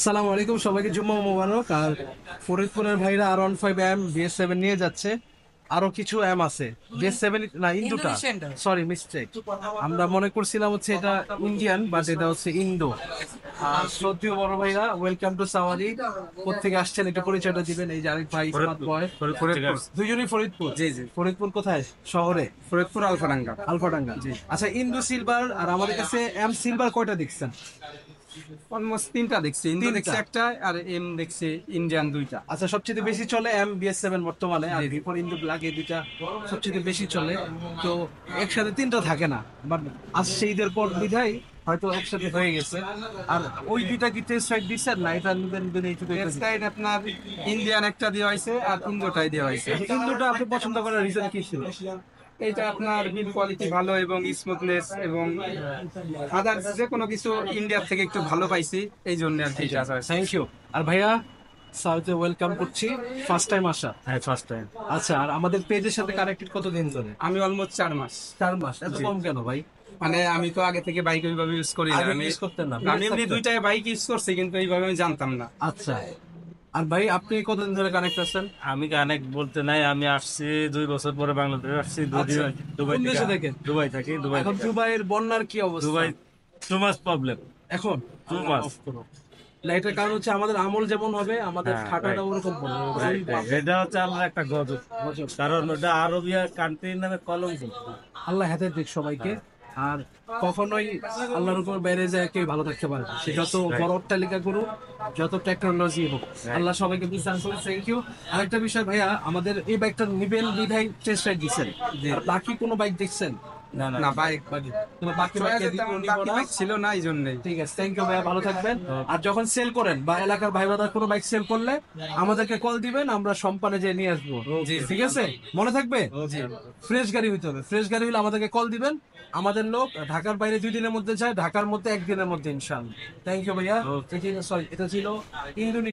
সালাম আলাইকুম, সবাইকে জুম্মা মোবারক। আর ফরিদপুরের ভাইরা R15M BS7 নিয়ে যাচ্ছে। আরো কিছু এম আছে, BS7 না, ইন্দোটা, সরি মিস্টেক। আমরা মনে করছিলাম হচ্ছে এটা ইন্ডিয়ান, বাট এটা হচ্ছে ইন্দো। আর শ্রদ্ধেয় বড় ভাইরা, ওয়েলকাম টু সাওয়ারি। কোথেকে আসছেন একটু পরিচয়টা দিবেন। এই যে আরেক ভাই ইসমাত বয়, দুইজনই ফরিদপুর। জি জি, ফরিদপুর কোথায়? শহরে ফরিদপুর আলফাডাঙ্গা। আলফাডাঙ্গা। জি, আচ্ছা, ইন্দো সিলভার আর আমাদের কাছে এম সিলভার কয়টা দেখছেন? অলমোস্ট তিনটা দেখছি, ইন্দো দেখছি একটা, আর এম দেখছি ইন্ডিয়ান দুইটা। আচ্ছা, সবচেয়ে বেশি চলে এম BS7 বর্তমানে, আর বিফোর ইন্দু ব্ল্যাক, এই দুইটা সবচেয়ে বেশি চলে। তো একসাথে তিনটা থাকে না, বাট আসছে ঈদের পর বিধায় হয়তো একসাথে হয়ে গেছে। আর ওই দুইটা কি টেস্ট রাইড দিচ্ছেন না? এটা নিবেন নিবেন এই দুটো লেফট সাইড আপনার ইন্ডিয়ান একটা দেওয়া হয়েছে আর ইন্দোটাই দেওয়া হয়েছে। ইন্দুটা আপনি পছন্দ করার রিজন কি ছিল? এইটা আপনার বিল কোয়ালিটি ভালো এবং স্মুথনেস এবং আদার্স যে কোনো কিছু ইন্ডিয়ার থেকে একটু ভালো পাইছি, এই জন্য আর কি এটা আছে। Thank you. আর ভাইয়া, সাউথে ওয়েলকাম করছি, ফার্স্ট টাইম আসা? হ্যাঁ, ফার্স্ট টাইম। আচ্ছা, আর আমাদের পেজের সাথে কানেক্টেড কতদিন ধরে? আমি অলমোস্ট 4 মাস। 4 মাস? এত কম কেন ভাই? মানে আমি তো আগে থেকে বাইক ওইভাবে ইউজ করি না। আগে আমি ইউজ করতেন না? আমি এমনি দুইটাই বাইক ইউজ করছি, কিন্তু এইভাবে আমি জানতাম না। আচ্ছা, আর ভাই আপনি কতদিন ধরে কানেক্ট আছেন? আমি কানেক্ট বলতে নাই, আমি আসছি 2 বছর পরে বাংলাদেশে আসছি। আচ্ছা, দুবাই কোন দেশে থাকেন? দুবাই থাকি। দুবাই এখন দুবাইয়ের বন্যার কি অবস্থা? দুবাই 2 মাস প্রবলেম। এখন 2 মাস। না, এটার কারণ হচ্ছে আমাদের আমল যেমন হবে, আমাদের হ্যাঁ, খাটাটা right. ওরকম হবে। এটা হচ্ছে আল্লাহ একটা গজব, কারণ ওটা আরবিয়া কান্ট্রির নামে কলঙ্ক। আল্লাহ হাতে দিক সবাইকে। আর কখনোই আল্লাহর উপর বাইরে যায় কেউ ভালো থাকতে পারে না। সে যত বড় অট্টালিকা করুক, যত টেকনোলজি হোক, আল্লাহ সবাইকে বিশ্বাস করে। Thank you. আরেকটা বিষয় ভাইয়া, আমাদের এই বাইকটা নিবেন বিধায় টেস্ট রাইড দিচ্ছেন, আর বাকি কোনো বাইক দেখছেন? না না না, বাইক কোনো বাকি বাইক ছিল না, এই জন্যই। ঠিক আছে, থ্যাংক ইউ ভাইয়া, ভালো থাকবেন। আর যখন সেল করেন বা এলাকার ভাই বাদার কোনো বাইক সেল করলে আমাদেরকে কল দিবেন, আমরা সম্পানে যেয়ে নিয়ে আসবো। ঠিক আছে, মনে থাকবে। ফ্রেশ গাড়ি হইতে হবে, ফ্রেশ গাড়ি হলে আমাদেরকে কল দিবেন। আমাদের লোক ঢাকার বাইরে 2 দিনের মধ্যে যায়, ঢাকার মধ্যে 1 দিনের মধ্যে ইনশাআল্লাহ। থ্যাংক ইউ ভাইয়া। সরি, এটা ছিল ইন্দোনেশিয়া।